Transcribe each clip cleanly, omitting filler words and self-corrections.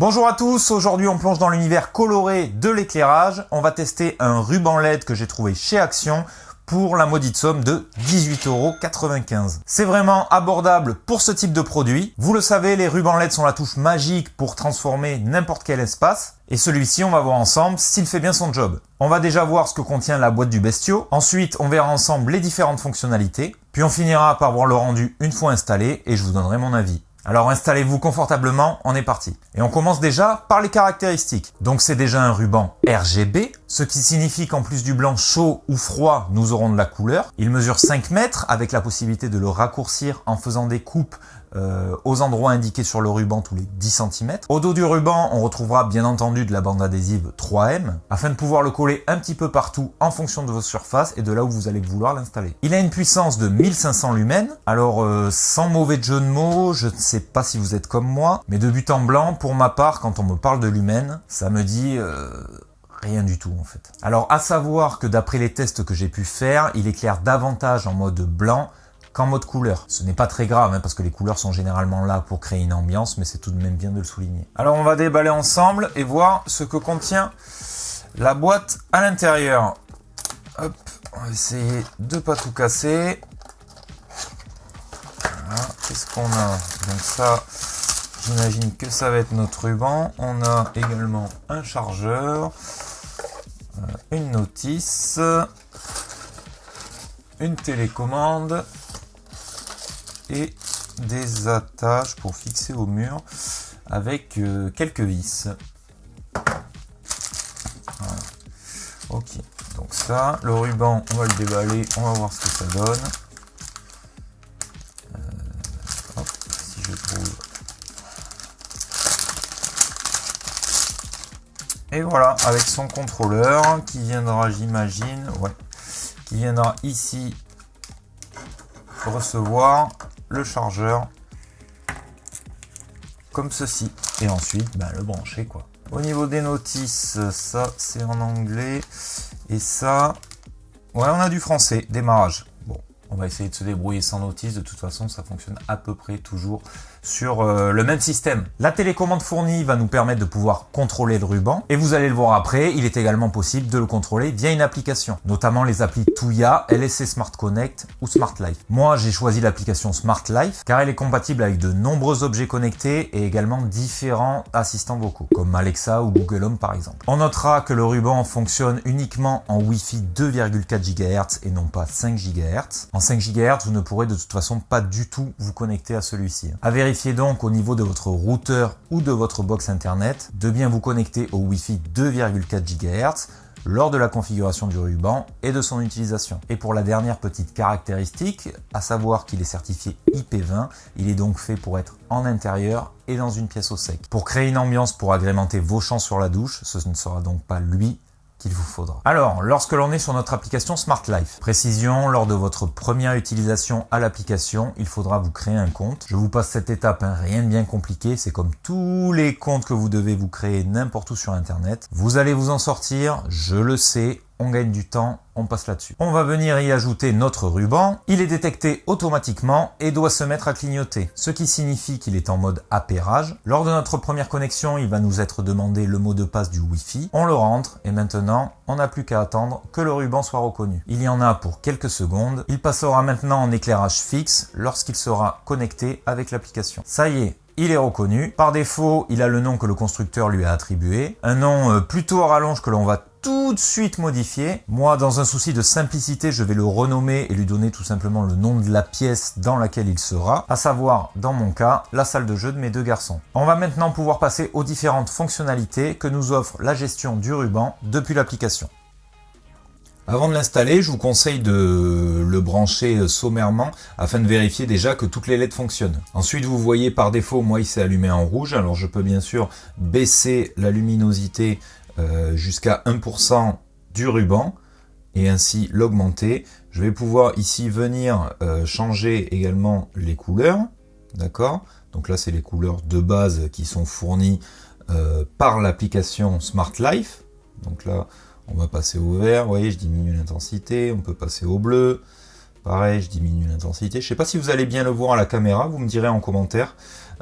Bonjour à tous, aujourd'hui on plonge dans l'univers coloré de l'éclairage. On va tester un ruban LED que j'ai trouvé chez Action pour la maudite somme de 18,95 €. C'est vraiment abordable pour ce type de produit. Vous le savez, les rubans LED sont la touche magique pour transformer n'importe quel espace. Et celui-ci, on va voir ensemble s'il fait bien son job. On va déjà voir ce que contient la boîte du bestiau. Ensuite, on verra ensemble les différentes fonctionnalités. Puis on finira par voir le rendu une fois installé et je vous donnerai mon avis. Alors installez-vous confortablement, on est parti. Et on commence déjà par les caractéristiques. Donc c'est déjà un ruban RGB, ce qui signifie qu'en plus du blanc chaud ou froid, nous aurons de la couleur. Il mesure 5 mètres avec la possibilité de le raccourcir en faisant des coupes aux endroits indiqués sur le ruban tous les 10 cm. Au dos du ruban, on retrouvera bien entendu de la bande adhésive 3M afin de pouvoir le coller un petit peu partout en fonction de vos surfaces et de là où vous allez vouloir l'installer. Il a une puissance de 1500 lumens. Alors sans mauvais jeu de mots, je ne sais pas si vous êtes comme moi, mais de but en blanc, pour ma part, quand on me parle de lumens, ça me dit rien du tout en fait. Alors à savoir que d'après les tests que j'ai pu faire, il éclaire davantage en mode blanc qu'en mode couleur. Ce n'est pas très grave, parce que les couleurs sont généralement là pour créer une ambiance, mais c'est tout de même bien de le souligner. Alors on va déballer ensemble et voir ce que contient la boîte à l'intérieur. Hop, on va essayer de pas tout casser. Voilà, qu'est-ce qu'on a? Donc ça, j'imagine que ça va être notre ruban. On a également un chargeur, une notice, une télécommande, et des attaches pour fixer au mur avec quelques vis. Voilà. Ok, donc ça, le ruban, on va le déballer, on va voir ce que ça donne. Hop, si je trouve. Et voilà, avec son contrôleur qui viendra, j'imagine, qui viendra ici recevoir le chargeur comme ceci et ensuite le brancher quoi. Au niveau des notices, ça c'est en anglais et ça on a du français. Démarrage, bon, on va essayer de se débrouiller sans notice. De toute façon ça fonctionne à peu près toujours sur le même système. La télécommande fournie va nous permettre de pouvoir contrôler le ruban et vous allez le voir après, il est également possible de le contrôler via une application, notamment les applis Tuya, LSC Smart Connect ou Smart Life. Moi j'ai choisi l'application Smart Life car elle est compatible avec de nombreux objets connectés et également différents assistants vocaux comme Alexa ou Google Home par exemple. On notera que le ruban fonctionne uniquement en Wi-Fi 2,4 GHz et non pas 5 GHz. En 5 GHz vous ne pourrez de toute façon pas du tout vous connecter à celui-ci. Vérifiez donc au niveau de votre routeur ou de votre box internet de bien vous connecter au Wi-Fi 2,4 GHz lors de la configuration du ruban et de son utilisation. Et pour la dernière petite caractéristique, à savoir qu'il est certifié IP20, il est donc fait pour être en intérieur et dans une pièce au sec. Pour créer une ambiance pour agrémenter vos chants sur la douche, ce ne sera donc pas lui qu'il vous faudra. Alors, lorsque l'on est sur notre application Smart Life, précision, lors de votre première utilisation à l'application, il faudra vous créer un compte. Je vous passe cette étape, rien de bien compliqué, c'est comme tous les comptes que vous devez vous créer n'importe où sur Internet. Vous allez vous en sortir, je le sais, on gagne du temps, on passe là-dessus. On va venir y ajouter notre ruban. Il est détecté automatiquement et doit se mettre à clignoter, ce qui signifie qu'il est en mode appairage. Lors de notre première connexion, il va nous être demandé le mot de passe du Wi-Fi. On le rentre et maintenant, on n'a plus qu'à attendre que le ruban soit reconnu. Il y en a pour quelques secondes. Il passera maintenant en éclairage fixe lorsqu'il sera connecté avec l'application. Ça y est, il est reconnu. Par défaut, il a le nom que le constructeur lui a attribué. Un nom plutôt à rallonge que l'on va tout de suite modifier. Moi, dans un souci de simplicité, je vais le renommer et lui donner tout simplement le nom de la pièce dans laquelle il sera, à savoir, dans mon cas, la salle de jeu de mes deux garçons. On va maintenant pouvoir passer aux différentes fonctionnalités que nous offre la gestion du ruban depuis l'application. Avant de l'installer, je vous conseille de le brancher sommairement afin de vérifier déjà que toutes les LED fonctionnent. Ensuite, vous voyez par défaut, moi il s'est allumé en rouge. Alors je peux bien sûr baisser la luminosité jusqu'à 1% du ruban et ainsi l'augmenter. Je vais pouvoir ici venir changer également les couleurs. D'accord? Donc là, c'est les couleurs de base qui sont fournies par l'application Smart Life. Donc là, on va passer au vert, vous voyez, je diminue l'intensité, on peut passer au bleu, pareil, je diminue l'intensité. Je ne sais pas si vous allez bien le voir à la caméra, vous me direz en commentaire.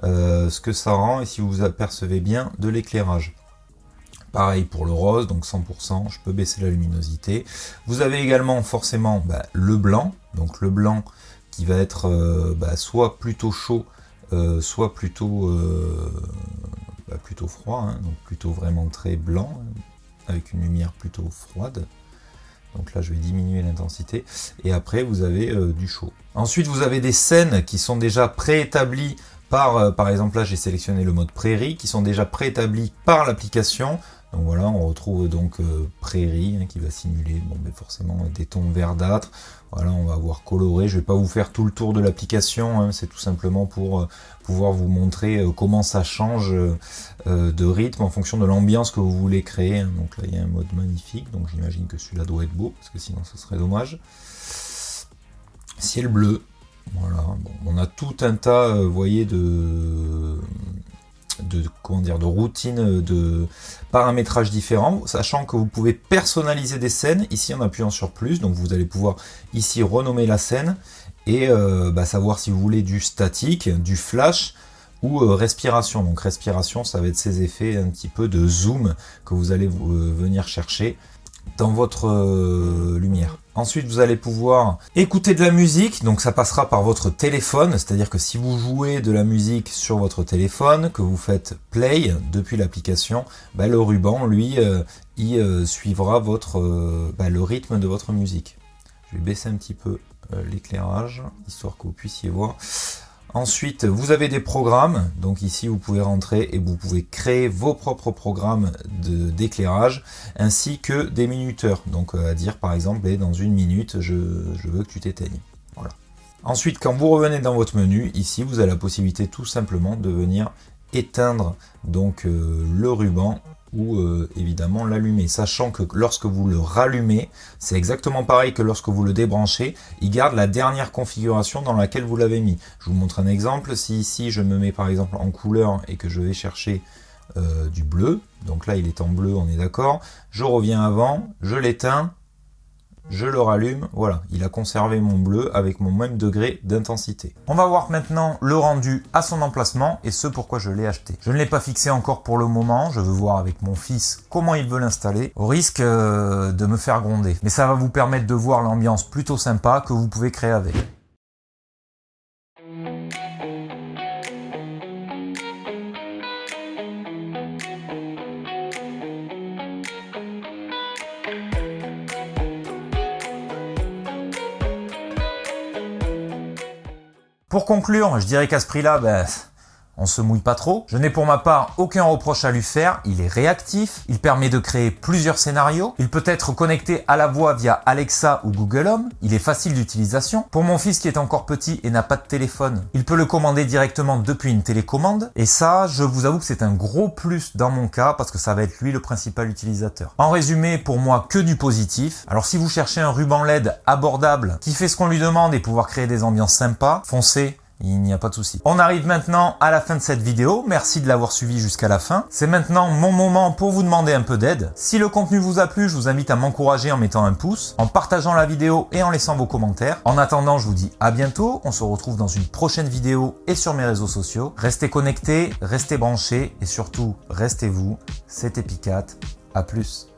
ce que ça rend et si vous apercevez bien de l'éclairage. Pareil pour le rose, donc 100%, je peux baisser la luminosité. Vous avez également forcément le blanc, donc le blanc qui va être soit plutôt chaud, soit plutôt froid, hein, donc plutôt vraiment très blanc, avec une lumière plutôt froide. Donc là je vais diminuer l'intensité, et après vous avez du chaud. Ensuite vous avez des scènes qui sont déjà préétablies par exemple là j'ai sélectionné le mode prairie, qui sont déjà préétablies par l'application. Donc voilà, on retrouve donc prairie qui va simuler forcément des tons verdâtres. Voilà, on va avoir coloré. Je vais pas vous faire tout le tour de l'application, hein, c'est tout simplement pour pouvoir vous montrer comment ça change de rythme en fonction de l'ambiance que vous voulez créer. Hein. Donc là, il y a un mode magnifique, donc j'imagine que celui-là doit être beau, parce que sinon ce serait dommage. Ciel bleu, voilà. Bon, on a tout un tas, vous voyez, de routines, de paramétrages différents, sachant que vous pouvez personnaliser des scènes ici en appuyant sur plus. Donc vous allez pouvoir ici renommer la scène et savoir si vous voulez du statique, du flash ou respiration. Donc respiration, ça va être ces effets un petit peu de zoom que vous allez venir chercher dans votre lumière. Ensuite, vous allez pouvoir écouter de la musique, donc ça passera par votre téléphone, c'est-à-dire que si vous jouez de la musique sur votre téléphone, que vous faites play depuis l'application, le ruban, lui, il suivra le rythme de votre musique. Je vais baisser un petit peu l'éclairage, histoire que vous puissiez voir. Ensuite, vous avez des programmes, donc ici vous pouvez rentrer et vous pouvez créer vos propres programmes d'éclairage, ainsi que des minuteurs, donc à dire par exemple, dans 1 minute, je veux que tu t'éteignes. Voilà. Ensuite, quand vous revenez dans votre menu, ici vous avez la possibilité tout simplement de venir éteindre donc le ruban ou évidemment l'allumer, sachant que lorsque vous le rallumez, c'est exactement pareil que lorsque vous le débranchez, il garde la dernière configuration dans laquelle vous l'avez mis. Je vous montre un exemple, si ici je me mets par exemple en couleur et que je vais chercher du bleu, donc là il est en bleu, on est d'accord, je reviens avant, je l'éteins, je le rallume, voilà, il a conservé mon bleu avec mon même degré d'intensité. On va voir maintenant le rendu à son emplacement et ce pourquoi je l'ai acheté. Je ne l'ai pas fixé encore pour le moment, je veux voir avec mon fils comment il veut l'installer, au risque de me faire gronder. Mais ça va vous permettre de voir l'ambiance plutôt sympa que vous pouvez créer avec. Pour conclure, je dirais qu'à ce prix-là, on se mouille pas trop. Je n'ai pour ma part aucun reproche à lui faire. Il est réactif, il permet de créer plusieurs scénarios. Il peut être connecté à la voix via Alexa ou Google Home. Il est facile d'utilisation. Pour mon fils qui est encore petit et n'a pas de téléphone, il peut le commander directement depuis une télécommande. Et ça, je vous avoue que c'est un gros plus dans mon cas parce que ça va être lui le principal utilisateur. En résumé, pour moi, que du positif. Alors si vous cherchez un ruban LED abordable qui fait ce qu'on lui demande et pouvoir créer des ambiances sympas, foncez. Il n'y a pas de souci. On arrive maintenant à la fin de cette vidéo. Merci de l'avoir suivi jusqu'à la fin. C'est maintenant mon moment pour vous demander un peu d'aide. Si le contenu vous a plu, je vous invite à m'encourager en mettant un pouce, en partageant la vidéo et en laissant vos commentaires. En attendant, je vous dis à bientôt. On se retrouve dans une prochaine vidéo et sur mes réseaux sociaux. Restez connectés, restez branchés et surtout, restez vous. C'était Picat. À plus.